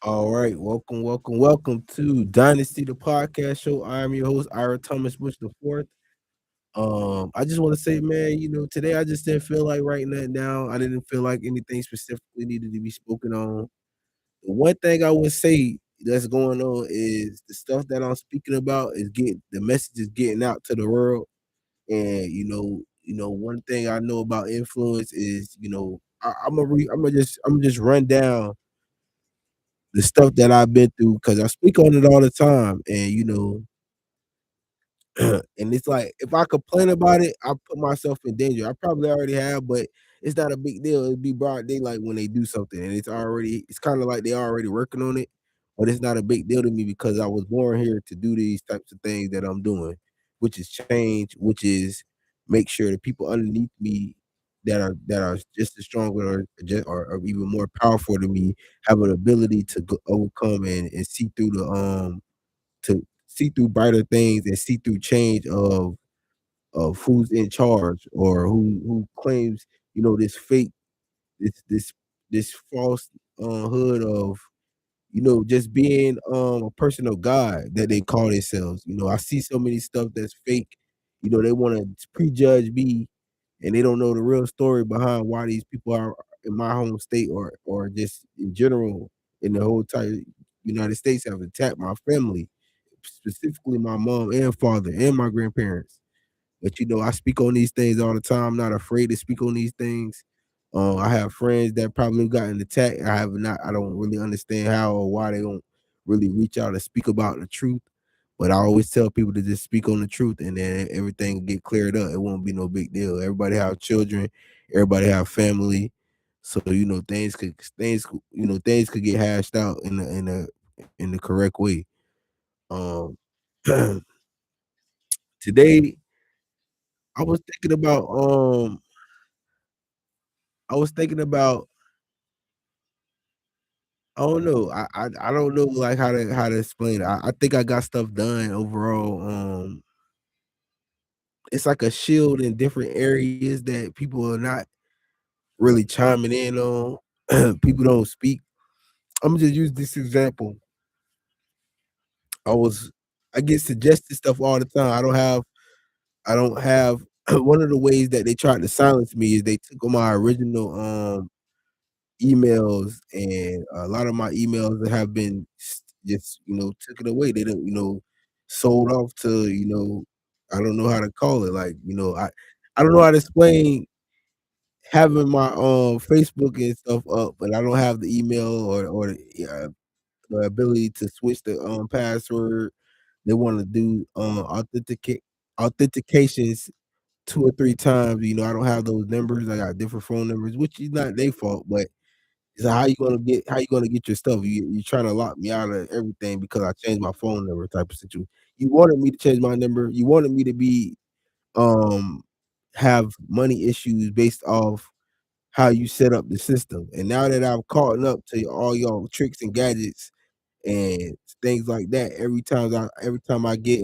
All right, welcome to Dynasty the podcast show. I am your host, I.R.A. Thomas Bush the fourth. I just want to say, man, today I just didn't feel like writing that down. I didn't feel like anything specifically needed to be spoken on. The one thing I would say that's going on is the stuff that I'm speaking about is getting the message is getting out to the world. And one thing I know about influence is, I'm gonna just run down the stuff that I've been through because I speak on it all the time. And and it's like if I complain about it, I put myself in danger. I probably already have, but it's not a big deal. It'd be broad daylight when they do something, and it's kind of like they're already working on it, but it's not a big deal to me because I was born here to do these types of things that I'm doing, which is change, which is make sure the people underneath me that are just as strong or even more powerful than me have an ability to overcome and see through to see through brighter things and see through change of who's in charge or who claims, this fake this this false hood of just being a person of God that they call themselves. I see so many stuff that's fake. They want to prejudge me and they don't know the real story behind why these people are in my home state or just in general in the whole entire United States have attacked my family, specifically my mom and father and my grandparents. But I speak on these things all the time. I'm not afraid to speak on these things. I have friends that probably gotten attacked. I have not. I don't really understand how or why they don't really reach out and speak about the truth. But I always tell people to just speak on the truth, and then everything will get cleared up. It won't be no big deal. Everybody have children. Everybody have family. So things could get hashed out in the correct way. Um, today I was thinking about I was thinking about I don't know. I don't know like how to explain it. I think I got stuff done overall. It's like a shield in different areas that people are not really chiming in on. People don't speak. I'm gonna just use this example. I was I get suggested stuff all the time. I don't have one of the ways that they tried to silence me is they took on my original emails, and a lot of my emails have been just taken away. They don't sold off to I don't know how to call it. Like I don't know how to explain having my Facebook and stuff up, but I don't have the email or the ability to switch the password. They want to do authentications 2 or 3 times. I don't have those numbers. I got different phone numbers, which is not their fault, but so how you gonna get your stuff? You trying to lock me out of everything because I changed my phone number type of situation. You wanted me to change my number. You wanted me to be um have money issues based off how you set up the system. And now that I've caught up to all y'all tricks and gadgets and things like that, every time I get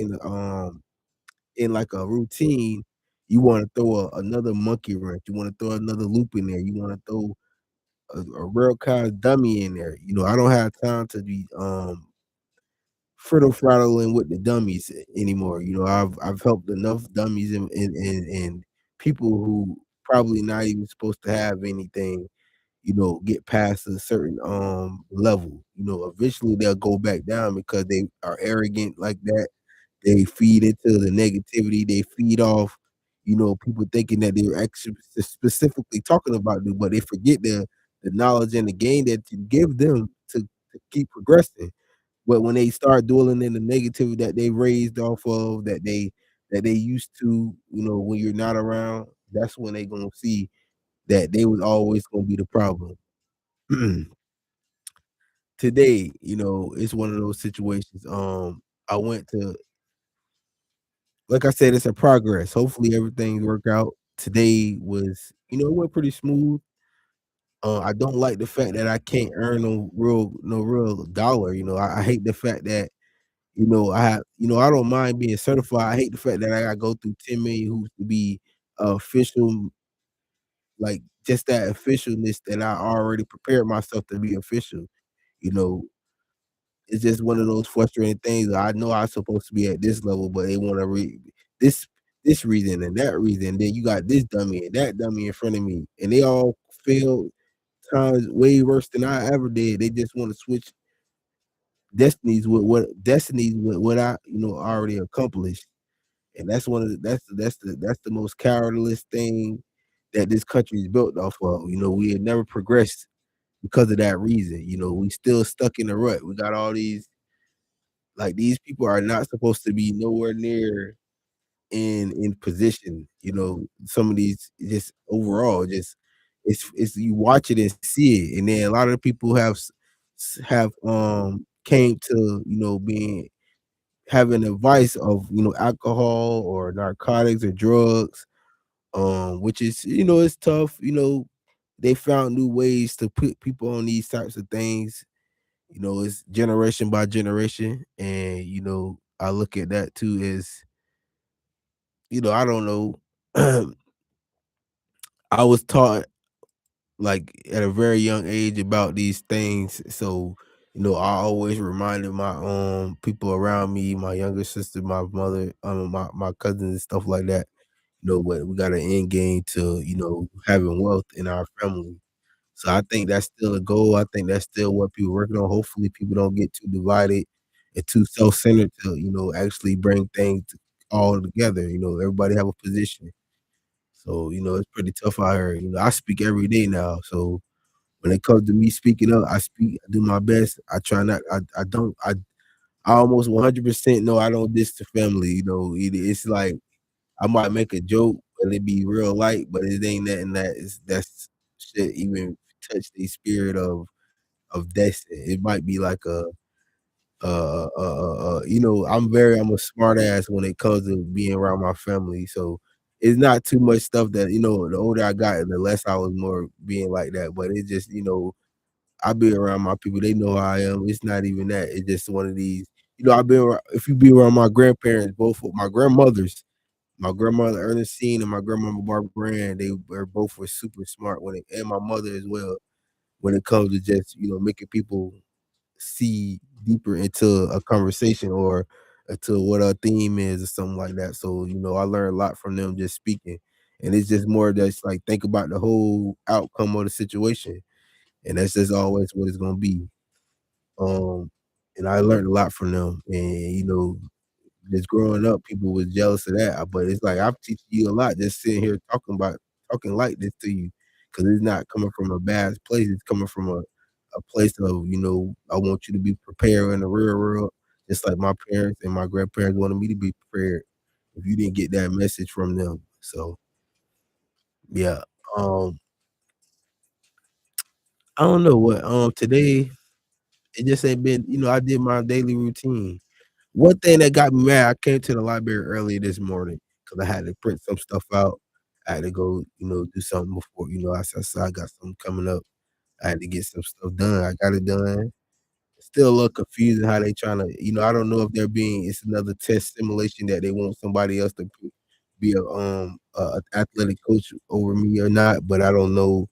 in like a routine, you want to throw another monkey wrench. You want to throw another loop in there. You want to throw a real kind of dummy in there. I don't have time to be friddle fraddling with the dummies anymore. I've helped enough dummies and people who probably not even supposed to have anything, get past a certain level. Eventually they'll go back down because they are arrogant like that. They feed into the negativity. They feed off, people thinking that they're actually specifically talking about them, but they forget the knowledge and the gain that you give them to keep progressing. But when they start dwelling in the negativity that they raised off of, that they used to, when you're not around, that's when they gonna see that they was always gonna be the problem. Today, it's one of those situations. I went to Like I said, it's a progress. Hopefully everything work out. Today was, it went pretty smooth. I don't like the fact that I can't earn no real dollar. I hate the fact that, I don't mind being certified. I hate the fact that I gotta go through 10 million hoops to be official, like just that officialness that I already prepared myself to be official, you know. it's just one of those frustrating things. I know I'm supposed to be at this level, but they wanna this this reason and that reason. Then you got this dummy and that dummy in front of me, and they all failed times way worse than I ever did. They just wanna switch destinies with what I, already accomplished. And that's one of the that's the most cowardless thing that this country is built off of. We had never progressed because of that reason. We still stuck in the rut. We got all these like these people are not supposed to be nowhere near in position. Some of these just overall just it's you watch it and see it, and then a lot of the people have came to being having a vice of alcohol or narcotics or drugs, which is it's tough. They found new ways to put people on these types of things. It's generation by generation, and I look at that too as I don't know. I was taught like at a very young age about these things, so I always reminded my people around me, my younger sister, my mother, my cousins and stuff like that. What we got an end game to having wealth in our family. So I think that's still a goal. I think that's still what people working on. Hopefully, people don't get too divided and too self-centered to, actually bring things all together. Everybody have a position. So, it's pretty tough out here. I speak every day now. So when it comes to me speaking up, I speak, I do my best. I try not, I don't, I almost 100% know I don't diss the family. It's like I might make a joke and it be real light, but it ain't nothing that's shit even touch the spirit of destiny. It might be like I'm a smart ass when it comes to being around my family. So it's not too much stuff that the older I got, the less I was more being like that. But it's just I be around my people. They know how I am. It's not even that. It's just one of these. I've been around, if you be around my grandparents, both of my grandmothers, my grandmother Ernestine and my grandmama Barbara Brand, they were both were super smart and my mother as well when it comes to just making people see deeper into a conversation or into what a theme is or something like that. So I learned a lot from them just speaking, and it's just more just like think about the whole outcome of the situation, and that's just always what it's gonna be. Um, and I learned a lot from them, and just growing up, people was jealous of that, but it's like I'm teaching you a lot just sitting here talking like this to you, because it's not coming from a bad place. It's coming from a place of I want you to be prepared in the real world, just like my parents and my grandparents wanted me to be prepared. If you didn't get that message from them, so yeah. Um, I don't know what today it just ain't been. I did my daily routine. One thing that got me mad, I came to the library early this morning because I had to print some stuff out. I had to go, do something before, I said I got something coming up. I had to get some stuff done. I got it done. Still a little confusing how they trying to, I don't know if it's another test simulation that they want somebody else to be a athletic coach over me or not, but I don't know.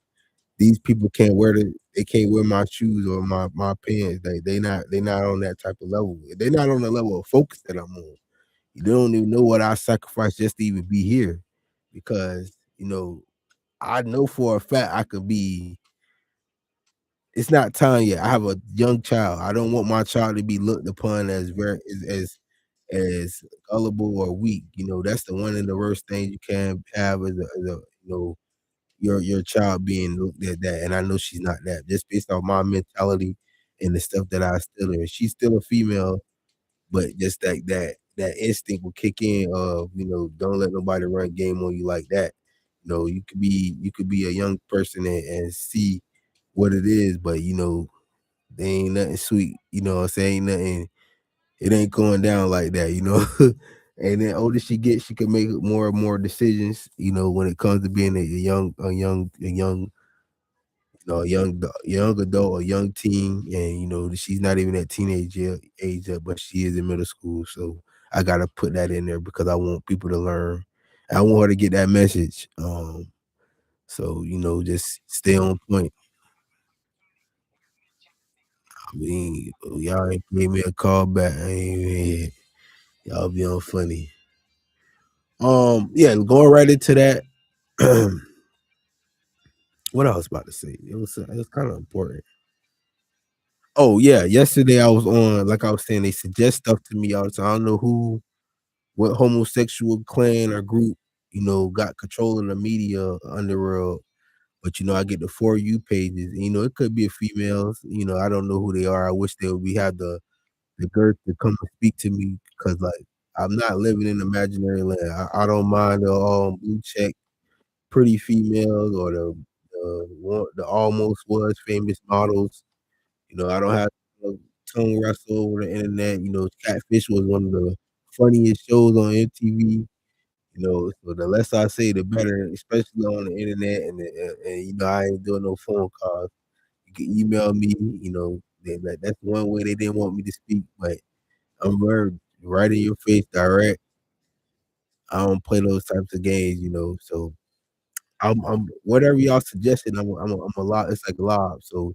These people they can't wear my shoes or my pants. They not on that type of level. They're not on the level of focus that I'm on. You don't even know what I sacrificed just to even be here because, I know for a fact I could be it's not time yet. I have a young child. I don't want my child to be looked upon as very as gullible or weak. That's the one of the worst things you can have as a your child being looked at that. And I know she's not that just based on my mentality and the stuff that I instill in her. She's still a female, but just like that instinct will kick in of, don't let nobody run game on you like that. You could be a young person and see what it is, but they ain't nothing sweet. What I'm saying? Ain't nothing it ain't going down like that. And then older she gets, she can make more and more decisions, when it comes to being a young adult, a young teen, and she's not even at age yet, but she is in middle school. So I gotta put that in there because I want people to learn. I want her to get that message. So just stay on point. I mean, y'all ain't gave me a call back. I ain't even y'all being funny. Yeah, going right into that. What I was about to say, it was kind of important. Oh yeah, yesterday I was on, like I was saying, they suggest stuff to me all the time. I don't know what homosexual clan or group, got control of the media underworld. But I get the For You pages. And, it could be a females. I don't know who they are. I wish they would be have the girth to come and speak to me because like I'm not living in imaginary land. I don't mind the blue check pretty females or the almost was famous models. I don't have to tongue wrestle over the internet. Catfish was one of the funniest shows on MTV. So the less I say, the better, especially on the internet. And I ain't doing no phone calls. You can email me. That's one way they didn't want me to speak, but I'm very right in your face, direct. I don't play those types of games. So I'm whatever y'all suggested. I'm a lot. It's like lob. So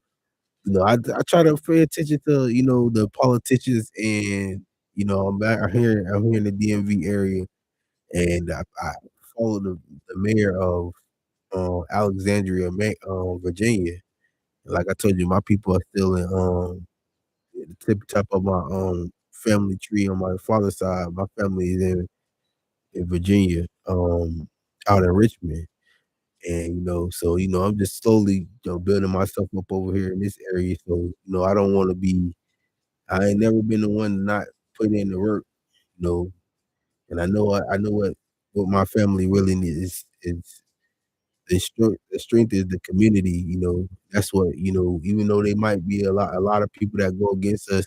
I try to pay attention to the politicians, and I'm here in the DMV area, and I follow the mayor of Alexandria, Virginia. Like I told you, my people are still in the tip top of my family tree on my father's side. My family is in Virginia, out in Richmond. And so I'm just slowly building myself up over here in this area. So I don't want to be. I ain't never been the one to not put in the work. You know, and I know what my family really needs is the strength is the community. That's what Even though they might be a lot of people that go against us,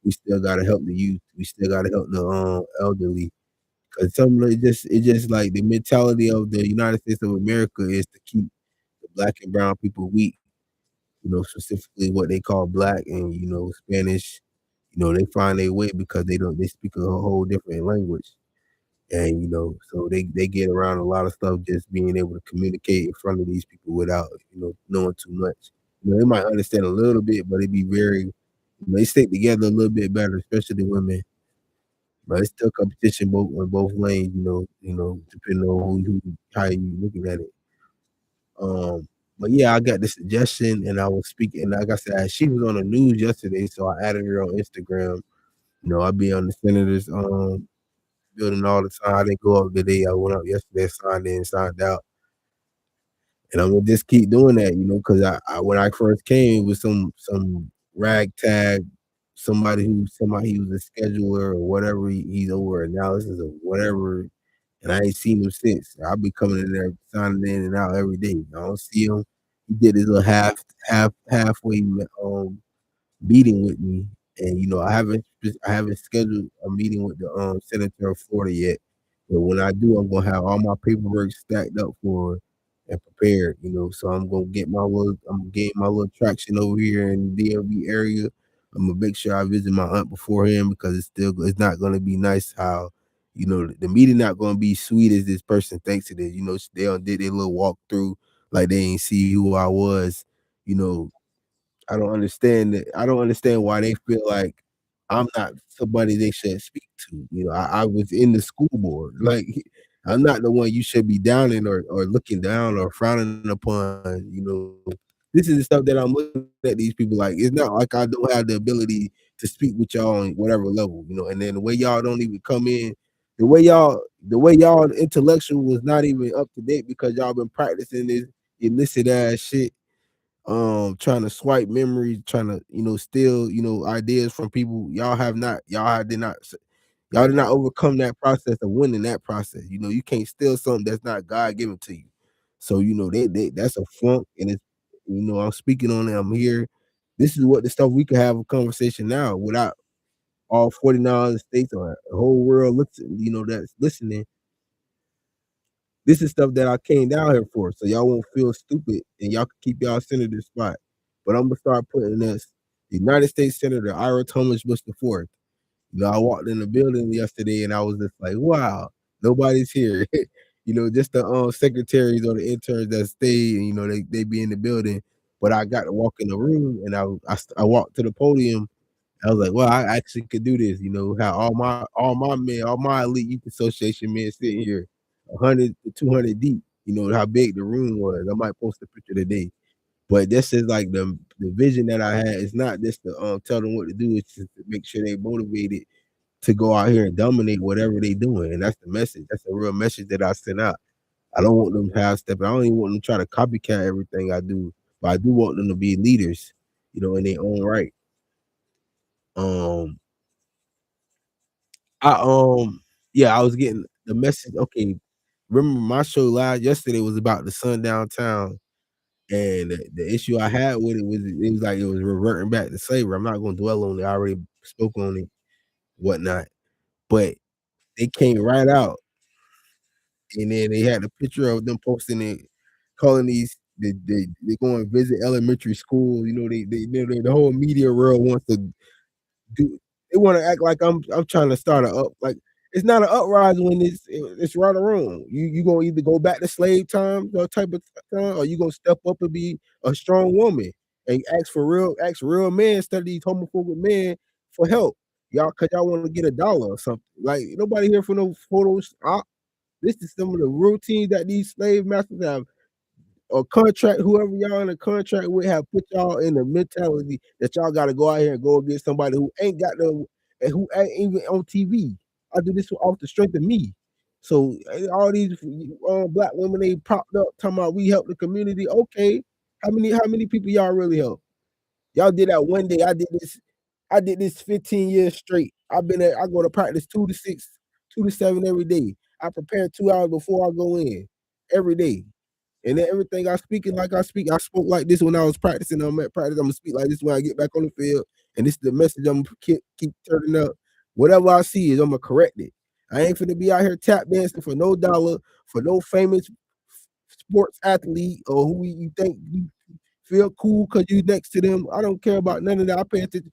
we still gotta help the youth. We still gotta help the elderly. Cause some of it just like the mentality of the United States of America is to keep the black and brown people weak. Specifically what they call black and Spanish. They find their way because they speak a whole different language. And so they get around a lot of stuff just being able to communicate in front of these people without knowing too much. They might understand a little bit, but they stick together a little bit better, especially the women. But it's still competition both on both lanes, depending on how you looking at it. But yeah, I got the suggestion and I was speaking. Like I said, she was on the news yesterday, so I added her on Instagram. I be on the senators building all the time. I didn't go up today. I went up yesterday, signed in, signed out, and I'm gonna just keep doing that. Because I when I first came with some ragtag, somebody he was a scheduler or whatever. He's over analysis or whatever, and I ain't seen him since. I'll be coming in there signing in and out every day. I don't see him. He did his little halfway meeting with me, and I haven't scheduled a meeting with the senator of Florida yet. But when I do, I'm gonna have all my paperwork stacked up for and prepared. So I'm gonna gain my little traction over here in the DMV area. I'm gonna make sure I visit my aunt beforehand because it's not gonna be nice how the meeting not gonna be sweet as this person thinks it is. They did their little walkthrough like they ain't see who I was. You know, I don't understand that. I don't understand why they feel like I'm not somebody they should speak to. I was in the school board. Like I'm not the one you should be downing or looking down or frowning upon. This is the stuff that I'm looking at these people like. It's not like I don't have the ability to speak with y'all on whatever level. And then the way y'all don't even come in, the way y'all intellectual was not even up to date because y'all been practicing this illicit ass shit, trying to swipe memories, trying to steal ideas from people. Y'all did not overcome that process of winning that process. You can't steal something that's not God given to you. So that's a flunk, and I'm speaking on it. I'm here. This is what the stuff we can have a conversation now without all 49 other states or the whole world that's listening. This is stuff that I came down here for, so y'all won't feel stupid and y'all can keep y'all senator spot. But I'm gonna start putting this United States Senator I.R.A. Bush the fourth. I walked in the building yesterday and I was just like, wow, nobody's here. Just the secretaries or the interns that stay, they be in the building. but I got to walk in the room and I walked to the podium. I was like, "Well, I actually could do this," how all my men, all my elite youth association men sitting here 100 to 200 deep, how big the room was. I might post a picture today. But this is like the vision that I had. It's not just to tell them what to do, it's just to make sure they motivated to go out here and dominate whatever they doing. And that's the message. That's a real message that I send out. I don't want them half step. I don't even want them to try to copycat everything I do, but I do want them to be leaders, in their own right. Um, yeah, I was getting the message. Okay, remember my show live yesterday was about the sun downtown, and the issue I had with it was like it was reverting back to slavery. I'm not gonna dwell on it. I already spoke on it, whatnot. But they came right out, and then they had a picture of them posting it, calling they go and visit elementary school. The whole media world wants to do they wanna act like I'm trying to start a up like, it's not an uprising when it's right or wrong. You gonna either go back to slave time, type of time, or you gonna step up and be a strong woman and ask real men instead of these homophobic men for help. Cause y'all wanna get a dollar or something. Like, nobody here for no photos this is some of the routines that these slave masters have or contract whoever y'all in a contract with have put y'all in the mentality that y'all gotta go out here and go against somebody who ain't got no and who ain't even on TV. I do this off the strength of me. So all these black women they popped up talking about we help the community. Okay, how many people y'all really help? Y'all did that one day. I did this 15 years straight. I go to practice 2 to 6, 2 to 7 every day. I prepare 2 hours before I go in every day. And then everything I speak it like I speak. I spoke like this when I was practicing. I'm at practice. I'm gonna speak like this when I get back on the field. And this is the message I'm gonna keep turning up. Whatever I see is I'm gonna correct it. I ain't finna be out here tap dancing for no dollar, for no famous sports athlete or who you think you feel cool because you next to them. I don't care about none of that. I pay attention.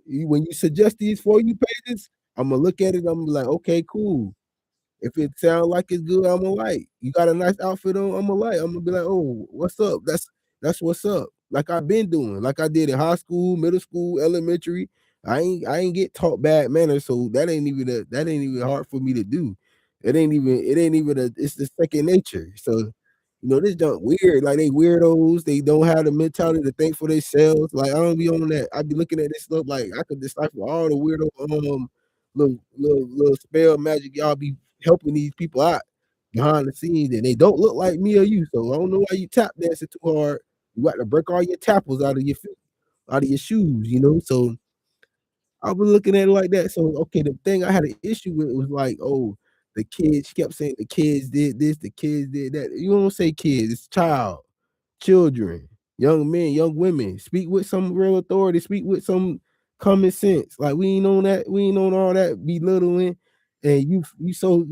When you suggest these for you pages, I'm gonna look at it. I'm gonna be like, okay, cool. If it sounds like it's good, Imma like. You got a nice outfit on, Imma like. Imma be like, "Oh, what's up?" That's what's up. Like I've been doing, like I did in high school, middle school, elementary. I ain't get taught bad manners, so that ain't even hard for me to do. It ain't even it's the second nature. So, this junk weird. Like they weirdos. They don't have the mentality to think for themselves. Like I don't be on that. I be looking at this stuff like I could decipher all the weirdo little spell magic y'all be helping these people out behind the scenes, and they don't look like me or you. So I don't know why you tap dancing too hard. You got to break all your tappers out of your feet, out of your shoes. So I was looking at it like that. So okay, the thing I had an issue with was like, oh, the kids. She kept saying the kids did this, the kids did that. You don't say kids, it's child, children, young men, young women. Speak with some real authority. Speak with some common sense. Like we ain't on that. We ain't on all that belittling. And you so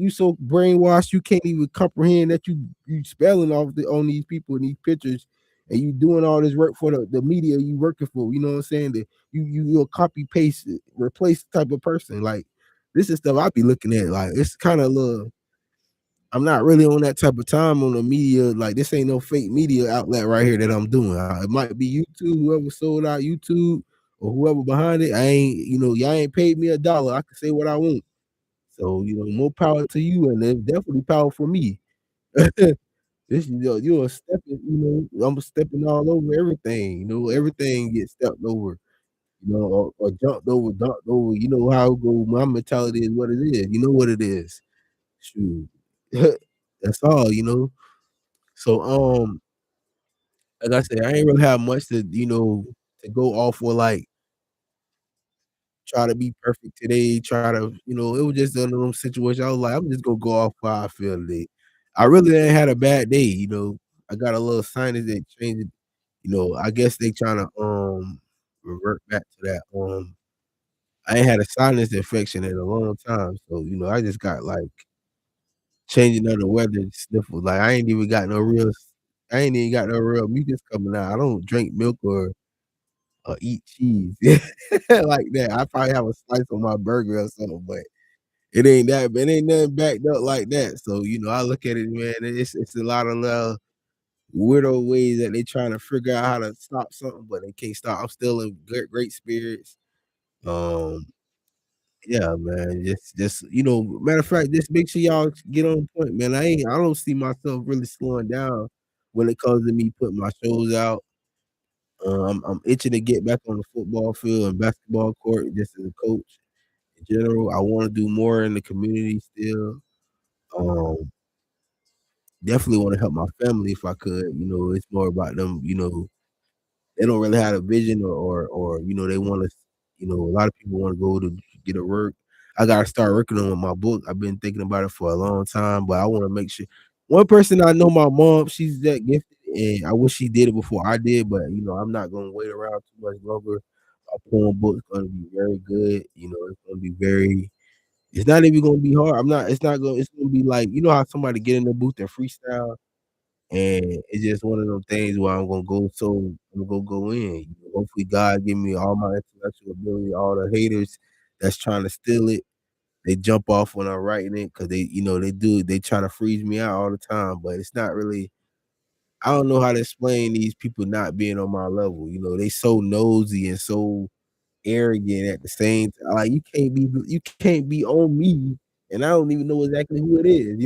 brainwashed you can't even comprehend that you spelling off on these people in these pictures, and you doing all this work for the media you working for. You know what I'm saying? That you'll copy paste it, replace type of person. Like this is stuff I be looking at. Like it's kind of a little I'm not really on that type of time on the media. Like this ain't no fake media outlet right here that I'm doing. It might be YouTube, whoever sold out YouTube or whoever behind it. I ain't, y'all ain't paid me a dollar. I can say what I want. So, more power to you, and it's definitely power for me. This, you're a stepping, I'm stepping all over everything. Everything gets stepped over, or jumped over, dunked over. You know how it go. My mentality is what it is. You know what it is. Shoot. That's all. So, like I said, I ain't really have much to go off for, like, try to be perfect today, try to it was just one of them situations. I was like, "I'm just gonna go off how I feel today." I really ain't had a bad day. I got a little sinus that changed it. I guess they tryna, revert back to that, I ain't had a sinus infection in a long time, so, I just got, like, changing of the weather sniffles. Like, I ain't even got no real mucus coming out. I don't drink milk or eat cheese like that. I probably have a slice on my burger or something, but it ain't nothing backed up like that. So, I look at it, man, it's a lot of love. weirdo ways that they trying to figure out how to stop something, but they can't stop. I'm still in great spirits. Um, yeah, man. Just matter of fact, just make sure y'all get on point, man. I don't see myself really slowing down when it comes to me putting my shows out. I'm itching to get back on the football field and basketball court just as a coach in general. I want to do more in the community still. Um, definitely want to help my family if I could. It's more about them, they don't really have a vision or they wanna a lot of people wanna go to get a work. I gotta start working on my book. I've been thinking about it for a long time, but I wanna make sure one person I know, my mom, she's that gifted, and I wish she did it before I did, but, I'm not gonna wait around too much longer. My poem book's gonna be very good, it's gonna be very it's not even gonna be hard. It's gonna be like, how somebody get in the booth and freestyle? And it's just one of those things where I'm gonna go in. Hopefully God give me all my intellectual ability, all the haters that's trying to steal it, they jump off when I'm writing it because they try to freeze me out all the time, but it's not really I don't know how to explain these people not being on my level. They so nosy and so arrogant at the same time. Like you can't be on me, and I don't even know exactly who it is.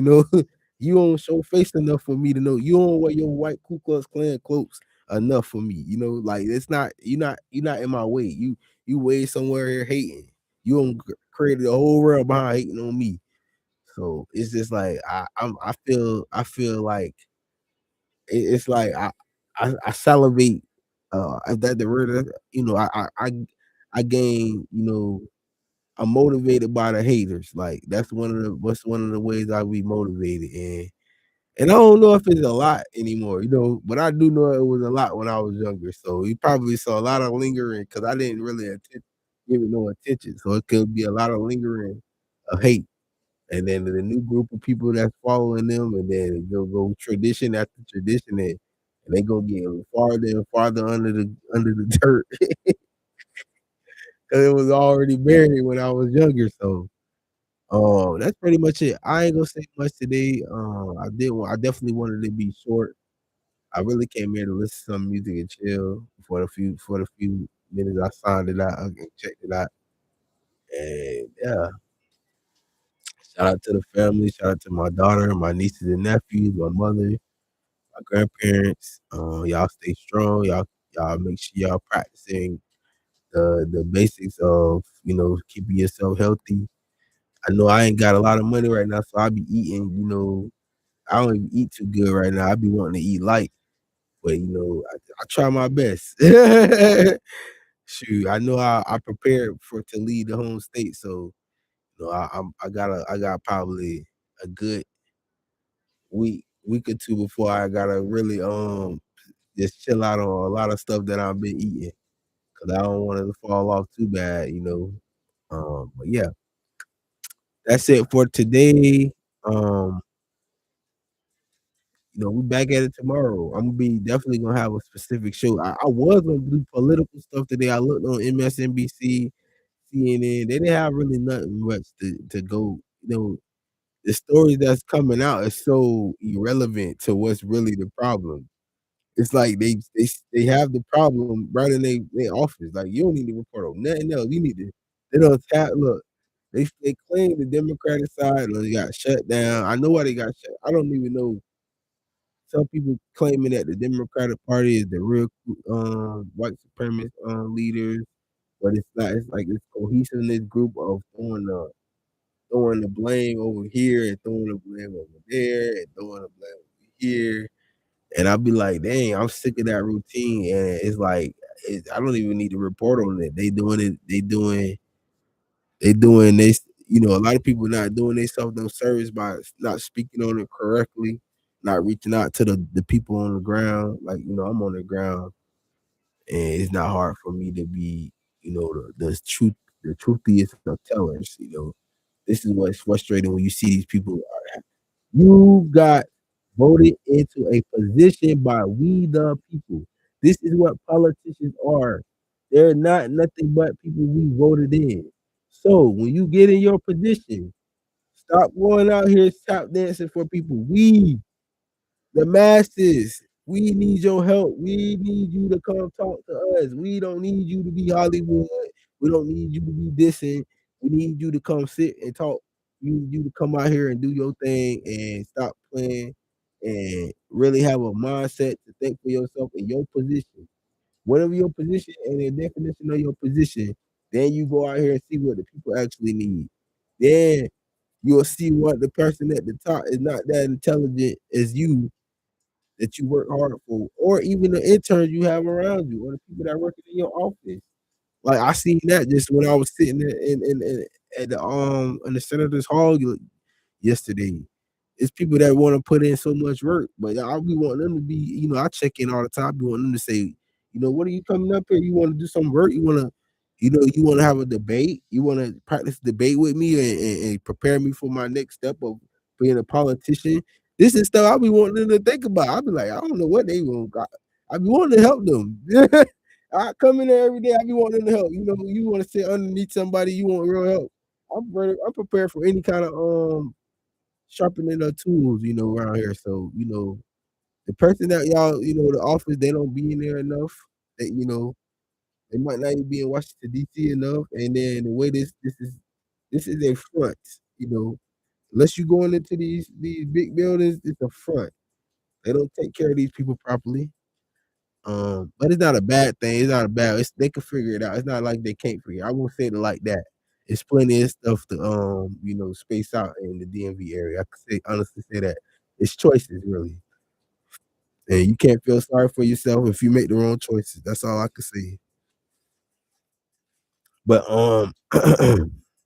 You don't show face enough for me to know. You don't wear your white Ku Klux Klan cloaks enough for me. Like it's not you're not in my way. You way somewhere here hating. You don't created a whole world behind hating on me. So it's just like I feel like it's like I salivate. If that the word, I gain. I'm motivated by the haters. Like what's one of the ways I be motivated, and I don't know if it's a lot anymore, but I do know it was a lot when I was younger. So you probably saw a lot of lingering because I didn't really give it no attention. So it could be a lot of lingering of hate. And then the new group of people that's following them, and then they'll go tradition after tradition, and they go get farther and farther under the dirt because it was already buried when I was younger. So, that's pretty much it. I ain't gonna say much today. I definitely wanted to be short. I really came here to listen to some music and chill for the few minutes I signed it out and checked it out. And yeah, shout out to the family, shout out to my daughter, my nieces and nephews, my mother, my grandparents. Y'all stay strong. Y'all make sure y'all practicing the basics of keeping yourself healthy. I know I ain't got a lot of money right now, so I be eating. I don't even eat too good right now. I be wanting to eat light, but I try my best. Shoot, I know I prepared for to leave the home state, so I got probably a good week or two before I gotta really just chill out on a lot of stuff that I've been eating because I don't want it to fall off too bad. But yeah, that's it for today. Um, we back at it tomorrow. I'm gonna be definitely gonna have a specific show. I was gonna do political stuff today. I looked on MSNBC, CNN. They didn't have really nothing much to go. The story that's coming out is so irrelevant to what's really the problem. It's like they have the problem right in their office. Like you don't need to report on nothing else. You need to they don't tap look. They claim the Democratic side got shut down. I know why they got shut. I don't even know. Some people claiming that the Democratic Party is the real white supremacist leaders, but it's not. It's like this cohesiveness group of throwing the blame over here and throwing the blame over there and throwing the blame over here. And I'll be like, dang, I'm sick of that routine. And it's like, I don't even need to report on it. They doing it. They doing this. A lot of people not doing themselves no service by not speaking on it correctly, not reaching out to the people on the ground. Like, I'm on the ground, and it's not hard for me to be, the truthiest of tellers. This is what's frustrating when you see these people. You got voted into a position by we the people. This is what politicians are. They're not nothing but people we voted in. So when you get in your position, stop going out here tap dancing for people. We, the masses, We need your help. We need you to come talk to us. We don't need you to be Hollywood. We don't need you to be dissing. We need you to come sit and talk. We need you to come out here and do your thing and stop playing and really have a mindset to think for yourself in your position. Whatever your position and the definition of your position, then you go out here and see what the people actually need. Then you'll see what the person at the top is not that intelligent as you that you work hard for, or even the interns you have around you, or the people that working in your office. Like I seen that just when I was sitting in at the in the senators hall yesterday. It's people that want to put in so much work, but I be wanting them to be, I check in all the time. I be wanting them to say, what are you coming up here? You want to do some work? You want to have a debate? You want to practice debate with me and prepare me for my next step of being a politician? This is stuff I be wanting them to think about. I be like, I don't know what they want. I be wanting to help them. I come in there every day. I be wanting them to help. You want to sit underneath somebody. You want real help. I'm prepared for any kind of sharpening their tools, around here. So, the person that y'all, the office, they don't be in there enough. That they might not even be in Washington D.C. enough. And then the way this is a front, you know. Unless you going into these big buildings, it's a front. They don't take care of these people properly. But it's not a bad thing. It's not a bad. They can figure it out. It's not like they can't figure it out. I won't say it like that. It's plenty of stuff to space out in the DMV area. I could say honestly say that. It's choices really. And you can't feel sorry for yourself if you make the wrong choices. That's all I can say. But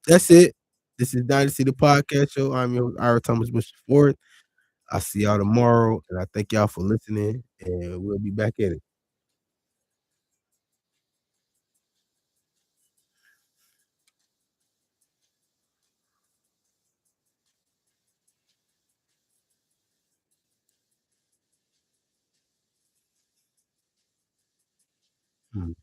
that's it. This is Dynasty the Podcast Show. I'm your Ira Thomas Bush Ford. I'll see y'all tomorrow, and I thank y'all for listening, and we'll be back at it. Mm.